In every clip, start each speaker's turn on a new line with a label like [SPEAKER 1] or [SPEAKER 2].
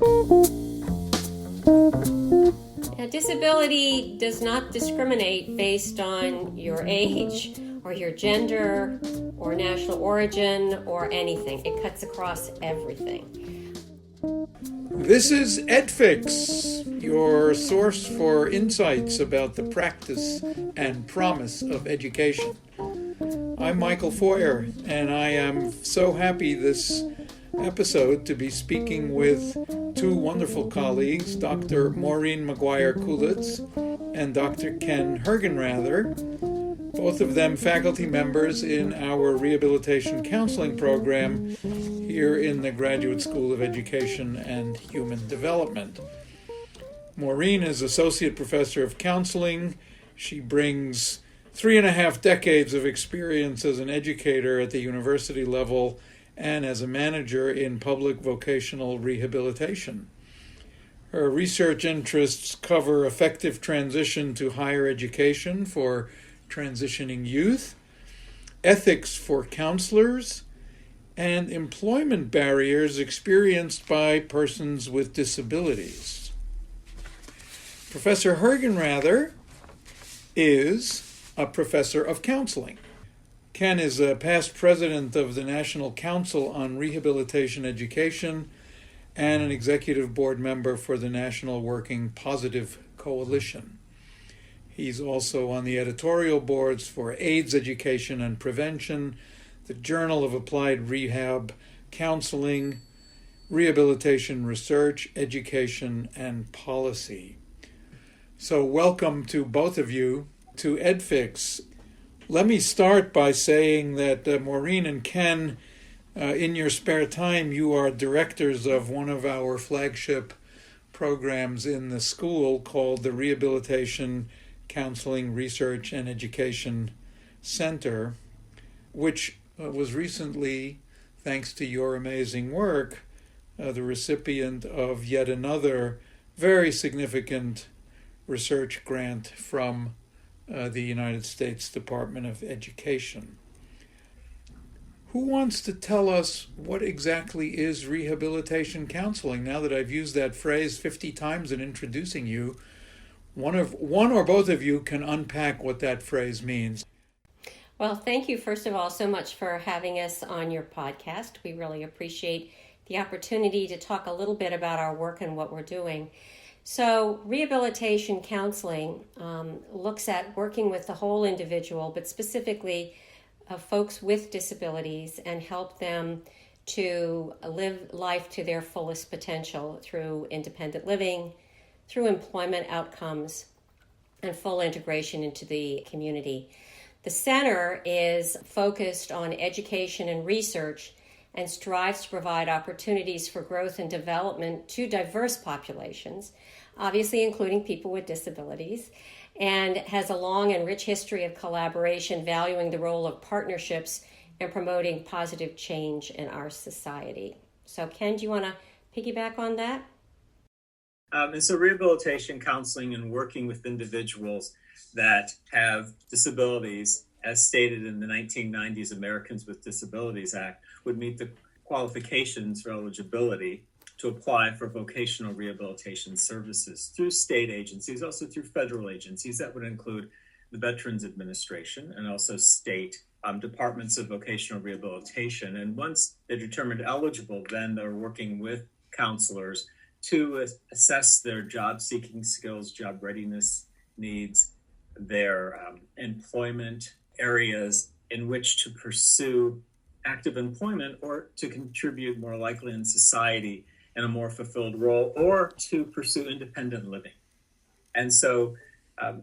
[SPEAKER 1] Now, disability does not discriminate based on your age or your gender or national origin or anything. It cuts across everything.
[SPEAKER 2] This is EdFix, your source for insights about the practice and promise of education. I'm Michael Feuer, and I am so happy this episode to be speaking with two wonderful colleagues, Dr. Maureen McGuire-Kuletz and Dr. Ken Hergenrather, both of them faculty members in our rehabilitation counseling program here in the Graduate School of Education and Human Development. Maureen is Associate Professor of Counseling. She brings 3.5 decades of experience as an educator at the university level and as a manager in public vocational rehabilitation. Her research interests cover effective transition to higher education for transitioning youth, ethics for counselors, and employment barriers experienced by persons with disabilities. Professor Hergenrather is a professor of counseling. Ken is a past president of the National Council on Rehabilitation Education and an executive board member for the National Working Positive Coalition. He's also on the editorial boards for AIDS Education and Prevention, the Journal of Applied Rehab Counseling, Rehabilitation Research, Education, and Policy. So welcome to both of you to EdFix. Let me start by saying that Maureen and Ken, in your spare time, you are directors of one of our flagship programs in the school called the Rehabilitation, Counseling, Research, and Education Center, which was recently, thanks to your amazing work, the recipient of yet another very significant research grant from the United States Department of Education. Who wants to tell us what exactly is rehabilitation counseling? Now that I've used that phrase 50 times in introducing you, one or both of you can unpack what that phrase means.
[SPEAKER 1] Well, thank you, first of all, so much for having us on your podcast. We really appreciate the opportunity to talk a little bit about our work and what we're doing. So rehabilitation counseling looks at working with the whole individual, but specifically folks with disabilities, and help them to live life to their fullest potential through independent living, through employment outcomes, and full integration into the community. The center is focused on education and research and strives to provide opportunities for growth and development to diverse populations, obviously including people with disabilities, and has a long and rich history of collaboration, valuing the role of partnerships and promoting positive change in our society. So Ken, do you want to piggyback on that?
[SPEAKER 3] And so rehabilitation counseling and working with individuals that have disabilities, as stated in the 1990s Americans with Disabilities Act, would meet the qualifications for eligibility to apply for vocational rehabilitation services through state agencies, also through federal agencies. That would include the Veterans Administration and also state departments of vocational rehabilitation. And once they're determined eligible, then they're working with counselors to assess their job-seeking skills, job readiness needs, their employment areas in which to pursue active employment or to contribute more likely in society in a more fulfilled role, or to pursue independent living. And so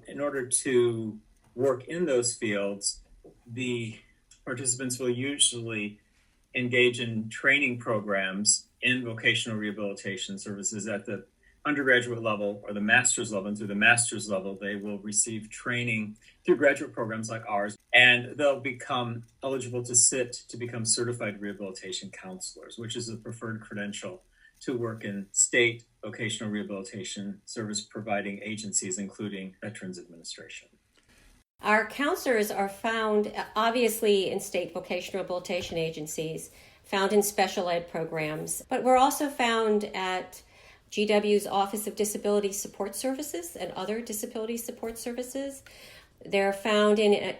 [SPEAKER 3] in order to work in those fields, the participants will usually engage in training programs in vocational rehabilitation services at the undergraduate level or the master's level. And through the master's level, they will receive training through graduate programs like ours, and they'll become eligible to become certified rehabilitation counselors, which is a preferred credential to work in state vocational rehabilitation service providing agencies, including Veterans Administration.
[SPEAKER 1] Our counselors are found obviously in state vocational rehabilitation agencies, found in special ed programs, but we're also found at GW's Office of Disability Support Services and other disability support services. They're found in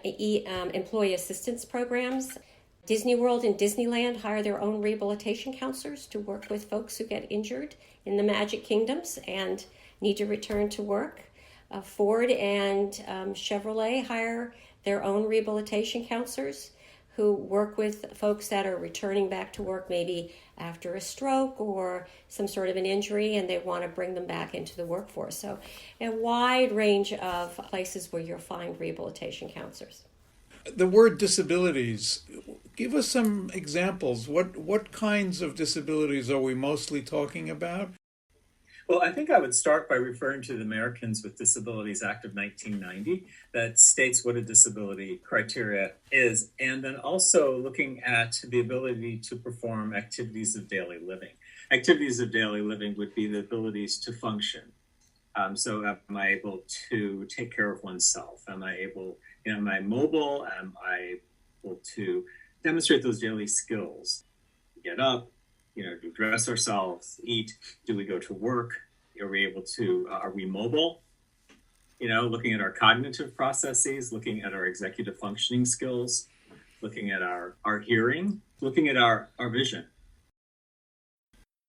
[SPEAKER 1] employee assistance programs. Disney World and Disneyland hire their own rehabilitation counselors to work with folks who get injured in the Magic Kingdoms and need to return to work. Ford and Chevrolet hire their own rehabilitation counselors who work with folks that are returning back to work maybe after a stroke or some sort of an injury, and they want to bring them back into the workforce. So a wide range of places where you'll find rehabilitation counselors.
[SPEAKER 2] The word disabilities, give us some examples. What kinds of disabilities are we mostly talking about?
[SPEAKER 3] Well, I think I would start by referring to the Americans with Disabilities Act of 1990 that states what a disability criteria is, and then also looking at the ability to perform activities of daily living. Activities of daily living would be the abilities to function. So am I able to take care of oneself? Am I mobile? Am I able to demonstrate those daily skills? Get up, to dress ourselves, eat, do we go to work? Are we mobile? Looking at our cognitive processes, looking at our executive functioning skills, looking at our hearing, looking at our vision.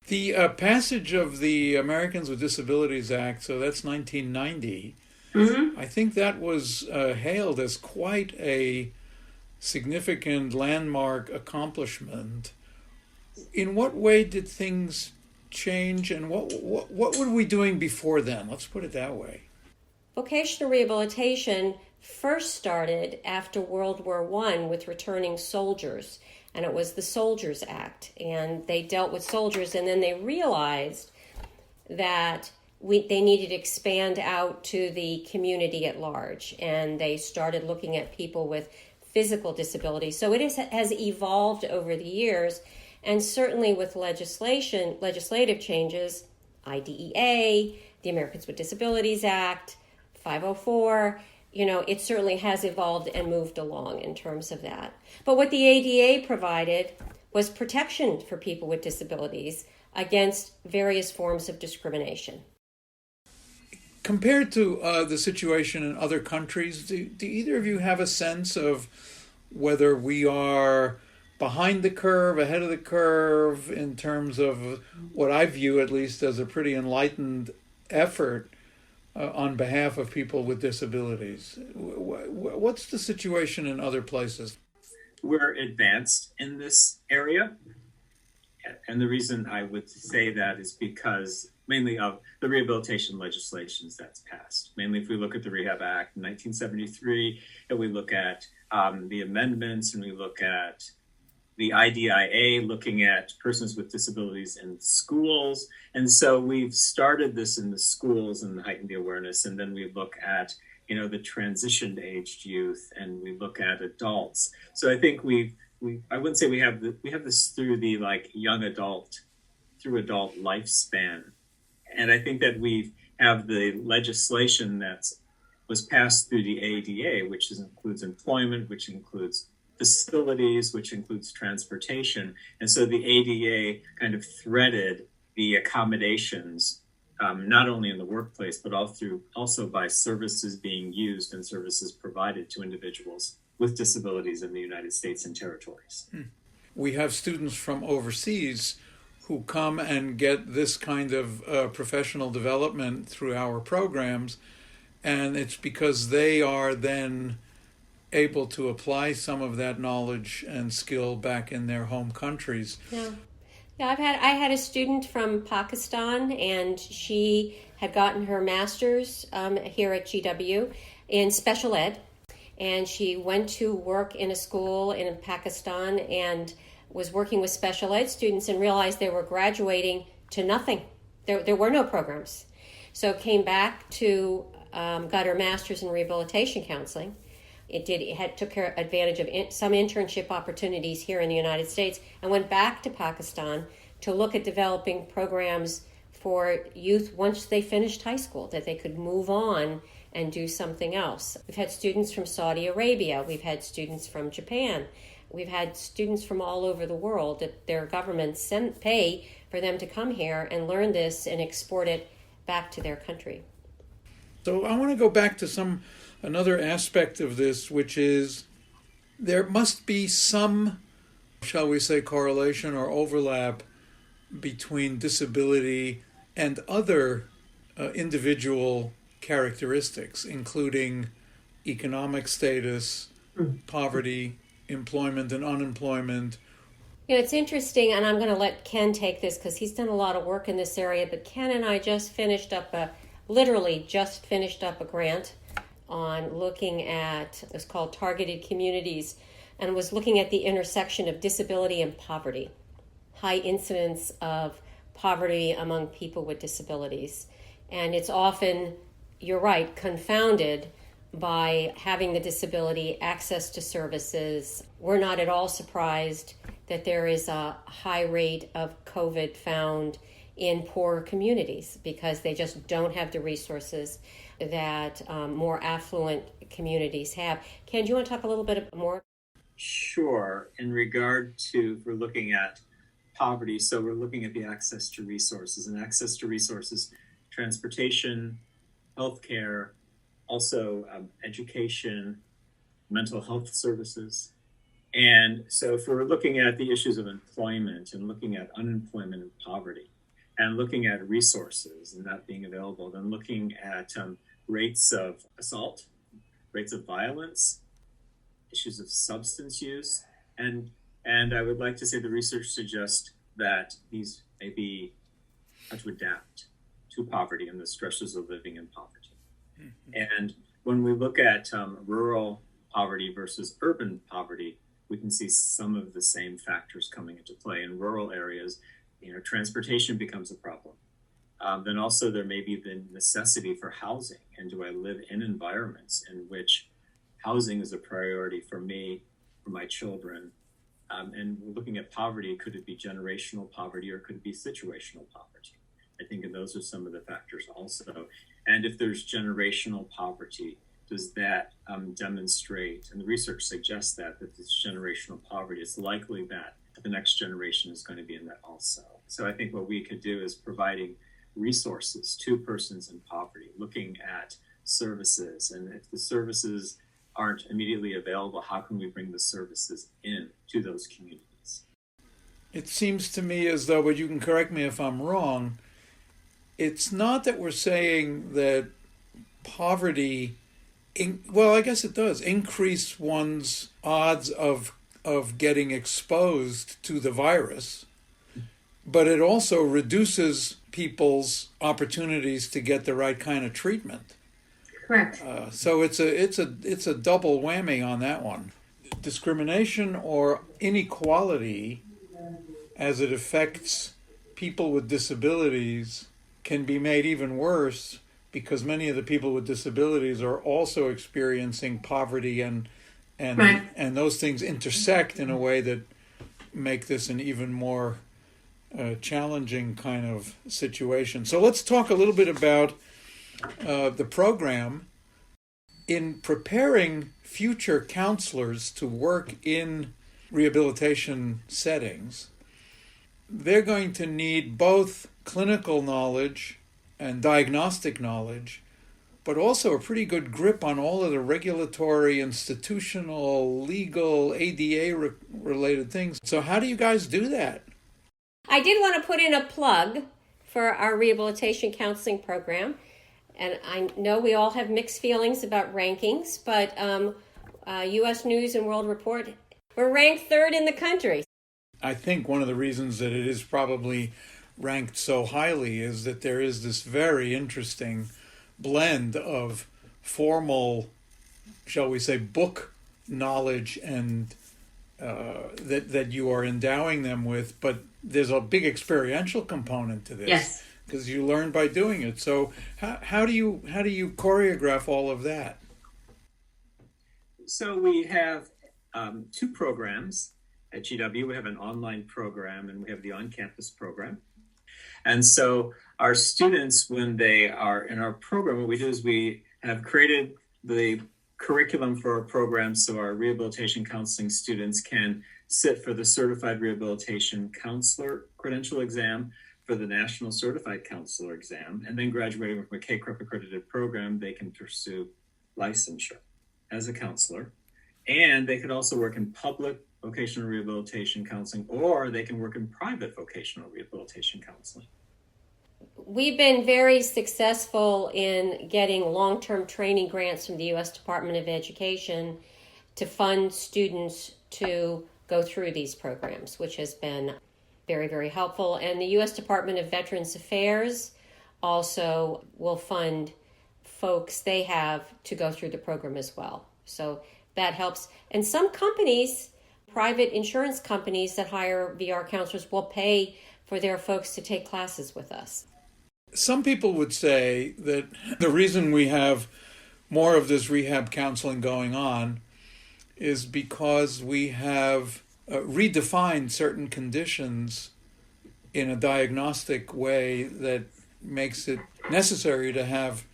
[SPEAKER 2] The passage of the Americans with Disabilities Act, so that's 1990, I think that was hailed as quite a significant landmark accomplishment. In what way did things change, and what were we doing before then? Let's put it that way.
[SPEAKER 1] Vocational rehabilitation first started after World War I with returning soldiers, and it was the Soldiers Act, and they dealt with soldiers, and then they realized that they needed to expand out to the community at large, and they started looking at people with physical disabilities. So it has evolved over the years, and certainly with legislative changes, IDEA, the Americans with Disabilities Act, 504, it certainly has evolved and moved along in terms of that. But what the ADA provided was protection for people with disabilities against various forms of discrimination.
[SPEAKER 2] Compared to the situation in other countries, do either of you have a sense of whether we are behind the curve, ahead of the curve, in terms of what I view at least as a pretty enlightened effort on behalf of people with disabilities? What's the situation in other places?
[SPEAKER 3] We're advanced in this area. And the reason I would say that is because mainly of the rehabilitation legislations that's passed. Mainly if we look at the Rehab Act in 1973, and we look at the amendments, and we look at the IDIA looking at persons with disabilities in schools. And so we've started this in the schools and heightened the awareness. And then we look at, the transitioned aged youth, and we look at adults. So I think I wouldn't say we have this through the young adult, through adult lifespan. And I think that we have the legislation that was passed through the ADA, which includes employment, which includes facilities, which includes transportation. And so the ADA kind of threaded the accommodations, not only in the workplace, but also by services being used and services provided to individuals with disabilities in the United States and territories.
[SPEAKER 2] We have students from overseas who come and get this kind of professional development through our programs, and it's because they are then able to apply some of that knowledge and skill back in their home countries.
[SPEAKER 1] Yeah, I had a student from Pakistan, and she had gotten her master's here at GW in special ed, and she went to work in a school in Pakistan and was working with special ed students and realized they were graduating to nothing. There were no programs. So came back to, got her master's in rehabilitation counseling. Took advantage of some internship opportunities here in the United States, and went back to Pakistan to look at developing programs for youth once they finished high school, that they could move on and do something else. We've had students from Saudi Arabia. We've had students from Japan. We've had students from all over the world that their governments pay for them to come here and learn this and export it back to their country.
[SPEAKER 2] So I want to go back to another aspect of this, which is there must be some, shall we say, correlation or overlap between disability and other individual characteristics, including economic status, poverty, employment and unemployment.
[SPEAKER 1] You know, it's interesting, and I'm going to let Ken take this because he's done a lot of work in this area, but Ken and I just finished up a grant on looking at, it's called Targeted Communities, and was looking at the intersection of disability and poverty, high incidence of poverty among people with disabilities. And it's often, you're right, confounded by having the disability, access to services. We're not at all surprised that there is a high rate of COVID found in poorer communities because they just don't have the resources that more affluent communities have. Ken, do you want to talk a little bit more?
[SPEAKER 3] Sure. In regard to, if we're looking at poverty, so we're looking at the access to resources, and access to resources, transportation, healthcare, also education, mental health services. And so if we're looking at the issues of employment and looking at unemployment and poverty and looking at resources and not being available, then looking at rates of assault, rates of violence, issues of substance use. And I would like to say the research suggests that these may be how to adapt to poverty and the stresses of living in poverty. And when we look at rural poverty versus urban poverty, we can see some of the same factors coming into play. In rural areas, transportation becomes a problem. Then also there may be the necessity for housing. And do I live in environments in which housing is a priority for me, for my children? And we're looking at poverty, could it be generational poverty or could it be situational poverty? I think those are some of the factors also. And if there's generational poverty, does that demonstrate, and the research suggests that this generational poverty, it's likely that the next generation is going to be in that also. So I think what we could do is providing resources to persons in poverty, looking at services, and if the services aren't immediately available, how can we bring the services in to those communities?
[SPEAKER 2] It seems to me as though, but you can correct me if I'm wrong, it's not that we're saying that poverty, well, I guess it does increase one's odds of getting exposed to the virus, but it also reduces people's opportunities to get the right kind of treatment.
[SPEAKER 4] Correct.
[SPEAKER 2] So it's a double whammy on that one. Discrimination or inequality as it affects people with disabilities can be made even worse because many of the people with disabilities are also experiencing poverty and
[SPEAKER 4] Right.
[SPEAKER 2] and those things intersect in a way that make this an even more challenging kind of situation. So let's talk a little bit about the program. In preparing future counselors to work in rehabilitation settings, they're going to need both clinical knowledge and diagnostic knowledge, but also a pretty good grip on all of the regulatory, institutional, legal, ADA related things. So how do you guys do that?
[SPEAKER 1] I did want to put in a plug for our rehabilitation counseling program. And I know we all have mixed feelings about rankings, but U.S. News and World Report, we're ranked third in the country.
[SPEAKER 2] I think one of the reasons that it is probably ranked so highly is that there is this very interesting blend of formal, shall we say, book knowledge and that you are endowing them with, but there's a big experiential component to this.
[SPEAKER 4] Yes.
[SPEAKER 2] Because you learn by doing it. So how do you choreograph all of that?
[SPEAKER 3] So we have two programs at GW. We have an online program and we have the on-campus program. And so our students, when they are in our program, what we do is we have created the curriculum for our program so our rehabilitation counseling students can sit for the Certified Rehabilitation Counselor Credential Exam, for the National Certified Counselor Exam, and then graduating from a K-CREP accredited program, they can pursue licensure as a counselor. And they could also work in public vocational rehabilitation counseling, or they can work in private vocational rehabilitation counseling.
[SPEAKER 1] We've been very successful in getting long-term training grants from the U.S. Department of Education to fund students to go through these programs, which has been very, very helpful. And the U.S. Department of Veterans Affairs also will fund folks they have to go through the program as well. So that helps. And some companies, private insurance companies that hire VR counselors, will pay for their folks to take classes with us.
[SPEAKER 2] Some people would say that the reason we have more of this rehab counseling going on is because we have redefined certain conditions in a diagnostic way that makes it necessary to have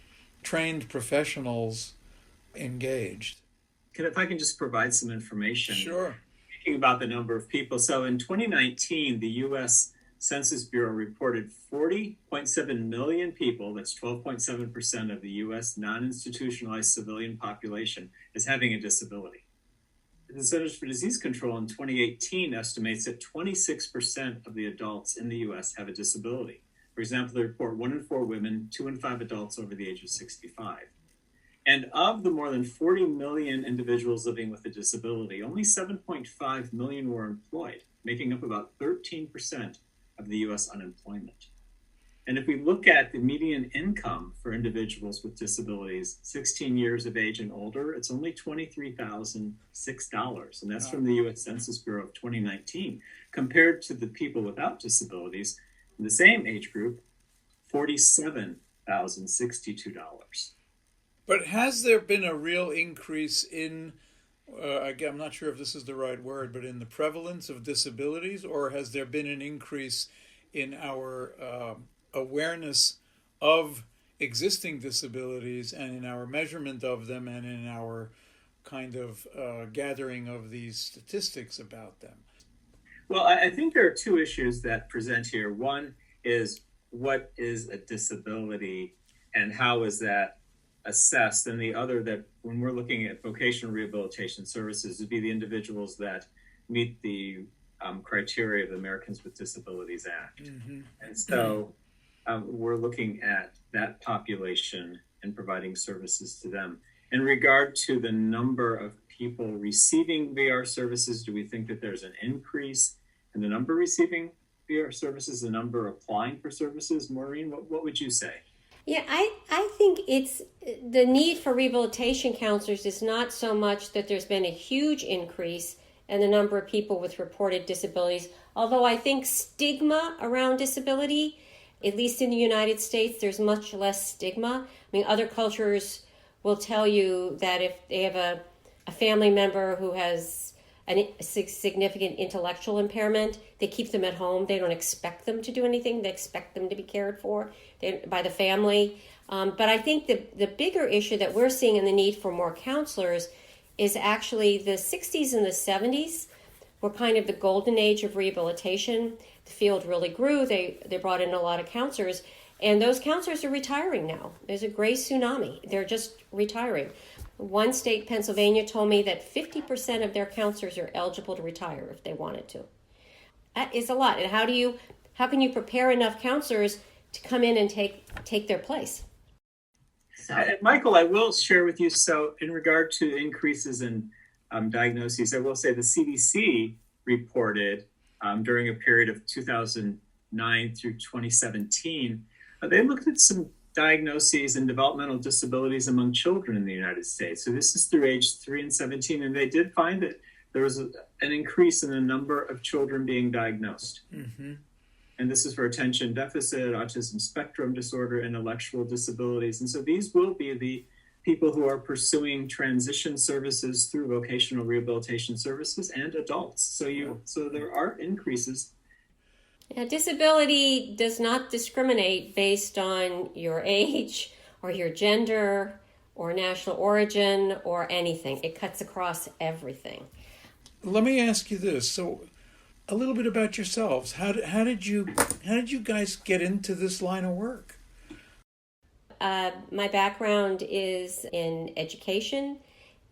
[SPEAKER 2] trained professionals engaged.
[SPEAKER 3] If I can just provide some information.
[SPEAKER 2] Sure.
[SPEAKER 3] Thinking about the number of people. So in 2019, the U.S. Census Bureau reported 40.7 million people, that's 12.7% of the U.S. non-institutionalized civilian population, as having a disability. The Centers for Disease Control in 2018 estimates that 26% of the adults in the U.S. have a disability. For example, they report 1 in 4 women, 2 in 5 adults over the age of 65. And of the more than 40 million individuals living with a disability, only 7.5 million were employed, making up about 13% of the U.S. unemployment. And if we look at the median income for individuals with disabilities, 16 years of age and older, it's only $23,006. And that's from the U.S. Census Bureau of 2019, compared to the people without disabilities in the same age group, $47,062.
[SPEAKER 2] But has there been a real increase in, again, I'm not sure if this is the right word, but in the prevalence of disabilities, or has there been an increase in our awareness of existing disabilities and in our measurement of them and in our kind of gathering of these statistics about them?
[SPEAKER 3] Well, I think there are two issues that present here. One is, what is a disability and how is that assessed? And the other, that when we're looking at vocational rehabilitation services, would be the individuals that meet the criteria of the Americans with Disabilities Act. Mm-hmm. And so we're looking at that population and providing services to them. In regard to the number of people receiving VR services, do we think that there's an increase in the number receiving VR services, the number applying for services? Maureen, what would you say?
[SPEAKER 1] Yeah, I think it's the need for rehabilitation counselors is not so much that there's been a huge increase in the number of people with reported disabilities, although I think stigma around disability, at least in the United States, there's much less stigma. I mean, other cultures will tell you that if they have a family member who has a significant intellectual impairment, they keep them at home. They don't expect them to do anything. They expect them to be cared for by the family. But I think the bigger issue that we're seeing in the need for more counselors is actually the 60s and the 70s were kind of the golden age of rehabilitation. The field really grew. They brought in a lot of counselors, and those counselors are retiring now. There's a gray tsunami. They're just retiring. One state, Pennsylvania, told me that 50% of their counselors are eligible to retire if they wanted to. That is a lot. And how can you prepare enough counselors to come in and take their place?
[SPEAKER 3] Michael, I will share with you, so in regard to increases in diagnoses, I will say the CDC reported during a period of 2009 through 2017, they looked at some diagnoses and developmental disabilities among children in the United States. So this is through age 3 and 17, and they did find that there was an increase in the number of children being diagnosed. Mm-hmm. And this is for attention deficit, autism spectrum disorder, intellectual disabilities. And so these will be the people who are pursuing transition services through vocational rehabilitation services and adults. So there are increases.
[SPEAKER 1] Yeah, disability does not discriminate based on your age or your gender or national origin or anything. It cuts across everything.
[SPEAKER 2] let me ask you this. So, a little bit about yourselves. How did you guys get into this line of work?
[SPEAKER 1] My background is in education,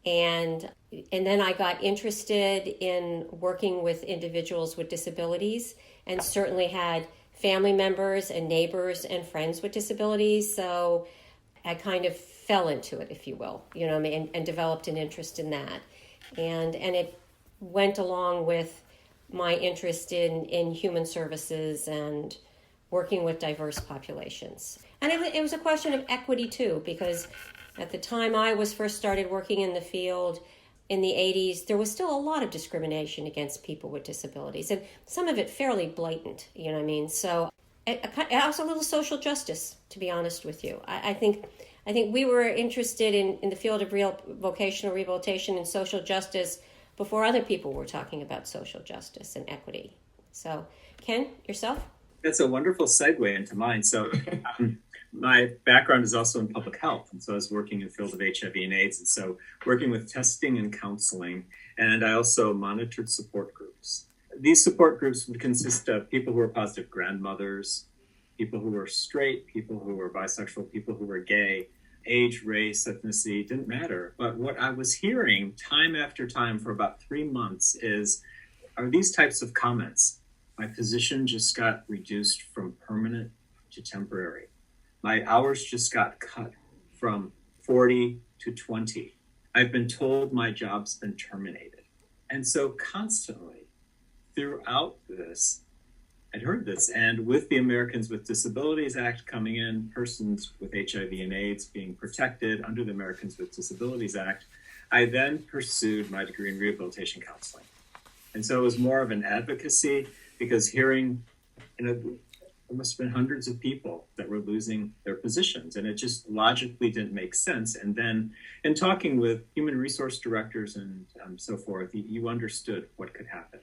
[SPEAKER 1] and then I got interested in working with individuals with disabilities, and certainly had family members and neighbors and friends with disabilities. So I kind of fell into it, if you will, and developed an interest in that, and it went along with my interest in human services and working with diverse populations. And it was a question of equity too, because at the time I was first started working in the field in the 80s, there was still a lot of discrimination against people with disabilities, and some of it fairly blatant, So also a little social justice, to be honest with you. I think we were interested in the field of real vocational rehabilitation and social justice before other people were talking about social justice and equity. So, Ken, yourself?
[SPEAKER 3] That's a wonderful segue into mine. So my background is also in public health. And so I was working in the field of HIV and AIDS. And so working with testing and counseling. And I also monitored support groups. These support groups would consist of people who were positive grandmothers, people who were straight, people who were bisexual, people who were gay. Age, race, ethnicity, didn't matter. But what I was hearing time after time for about 3 months are these types of comments. My position just got reduced from permanent to temporary. My hours just got cut from 40 to 20. I've been told my job's been terminated. And so constantly throughout this, I'd heard this, and with the Americans with Disabilities Act coming in, persons with HIV and AIDS being protected under the Americans with Disabilities Act, I then pursued my degree in rehabilitation counseling. And so it was more of an advocacy, because hearing, there must have been hundreds of people that were losing their positions, and it just logically didn't make sense. And then in talking with human resource directors and so forth, you understood what could happen.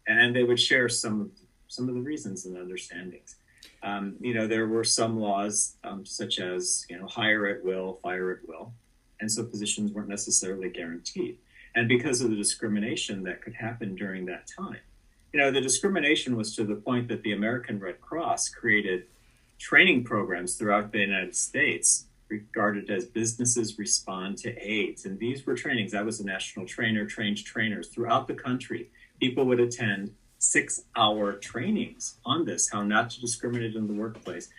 [SPEAKER 3] And they would share some of the reasons and understandings. There were some laws such as, hire at will, fire at will. And so positions weren't necessarily guaranteed. And because of the discrimination that could happen during that time, the discrimination was to the point that the American Red Cross created training programs throughout the United States regarded as businesses respond to AIDS. And these were trainings. I was a national trainer, trained trainers throughout the country. People would attend 6-hour trainings on this, how not to discriminate in the workplace.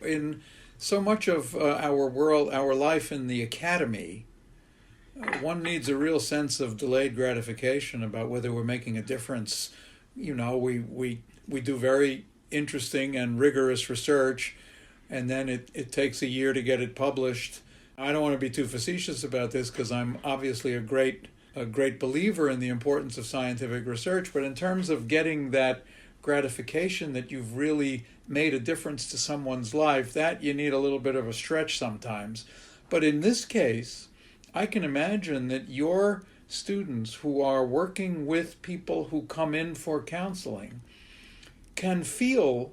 [SPEAKER 2] In so much of our world, our life in the academy, one needs a real sense of delayed gratification about whether we're making a difference. We do very interesting and rigorous research, and then it takes a year to get it published. I don't want to be too facetious about this, because I'm obviously a great believer in the importance of scientific research, but in terms of getting that gratification that you've really made a difference to someone's life, that you need a little bit of a stretch sometimes. But in this case, I can imagine that your students who are working with people who come in for counseling can feel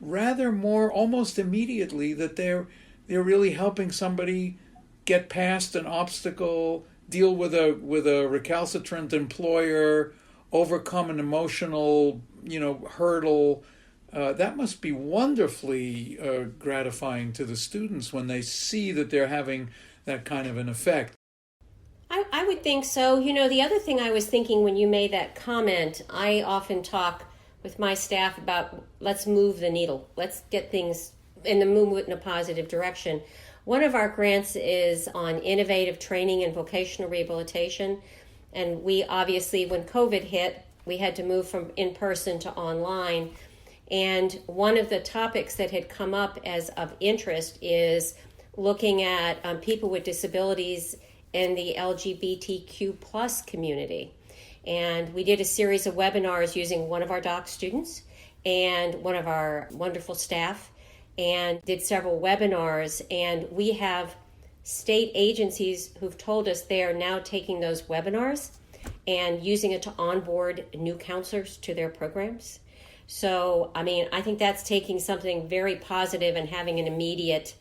[SPEAKER 2] rather more almost immediately that they're really helping somebody get past an obstacle, deal with a recalcitrant employer, overcome an emotional, hurdle. That must be wonderfully gratifying to the students when they see that they're having that kind of an effect.
[SPEAKER 1] I would think so. The other thing I was thinking when you made that comment, I often talk with my staff about let's move the needle. Let's get things move it in a positive direction. One of our grants is on innovative training and vocational rehabilitation. And we obviously, when COVID hit, we had to move from in-person to online. And one of the topics that had come up as of interest is looking at people with disabilities in the LGBTQ plus community. And we did a series of webinars using one of our doc students and one of our wonderful staff, and did several webinars. And we have state agencies who've told us they are now taking those webinars and using it to onboard new counselors to their programs. So, I think that's taking something very positive and having an immediate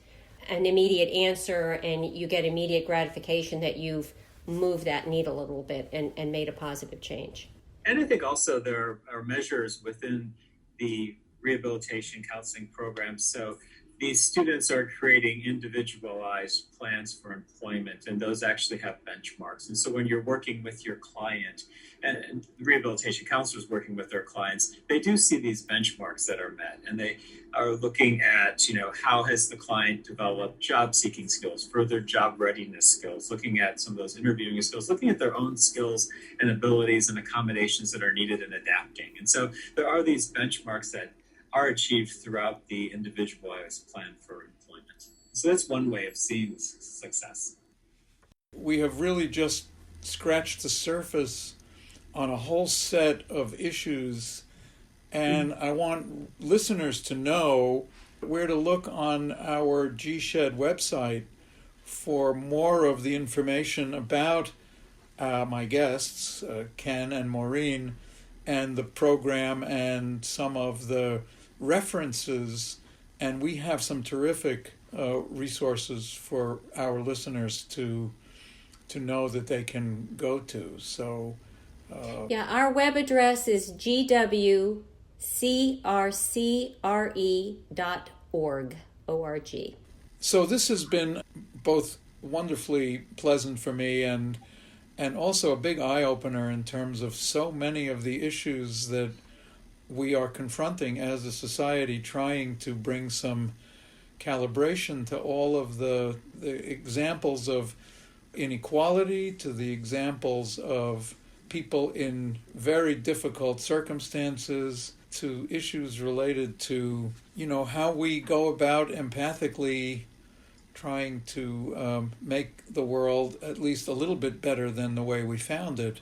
[SPEAKER 1] answer, and you get immediate gratification that you've moved that needle a little bit and made a positive change.
[SPEAKER 3] And I think also there are measures within the rehabilitation counseling program. So these students are creating individualized plans for employment, and those actually have benchmarks. And so when you're working with your client, and rehabilitation counselors working with their clients, they do see these benchmarks that are met, and they are looking at, how has the client developed job seeking skills, further job readiness skills, looking at some of those interviewing skills, looking at their own skills and abilities and accommodations that are needed in adapting. And so there are these benchmarks that are achieved throughout the individualized plan for employment. So that's one way of seeing success.
[SPEAKER 2] We have really just scratched the surface on a whole set of issues, and I want listeners to know where to look on our GSHED website for more of the information about my guests, Ken and Maureen, and the program and some of the references. And we have some terrific resources for our listeners to know that they can go to. So
[SPEAKER 1] our web address is gwcrcre.org. O-R-G.
[SPEAKER 2] So this has been both wonderfully pleasant for me and also a big eye-opener in terms of so many of the issues that we are confronting as a society, trying to bring some calibration to all of the examples of inequality, to the examples of people in very difficult circumstances, to issues related to, how we go about empathically trying to make the world at least a little bit better than the way we found it.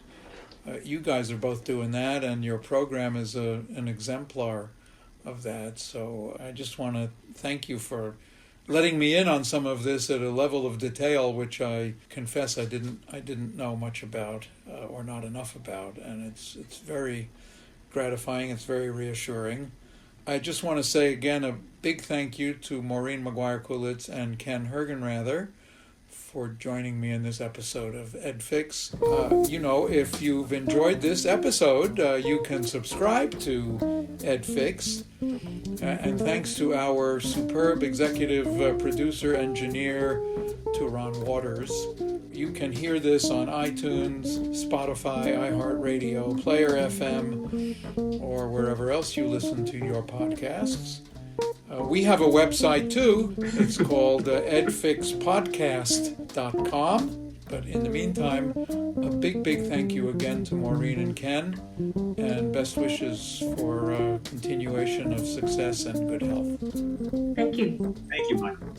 [SPEAKER 2] You guys are both doing that, and your program is an exemplar of that. So I just want to thank you for letting me in on some of this at a level of detail which I confess I didn't know much about or not enough about, and it's very gratifying. It's very reassuring. I just want to say again a big thank you to Maureen McGuire-Kuletz and Ken Hergenrather for joining me in this episode of EdFix. If you've enjoyed this episode, you can subscribe to EdFix. And thanks to our superb executive producer engineer, Turan Waters. You can hear this on iTunes, Spotify, iHeartRadio, Player FM, or wherever else you listen to your podcasts. We have a website too. It's called edfixpodcast.com. But in the meantime, a big thank you again to Maureen and Ken, and best wishes for continuation of success and good health.
[SPEAKER 4] Thank you.
[SPEAKER 3] Thank you, Michael.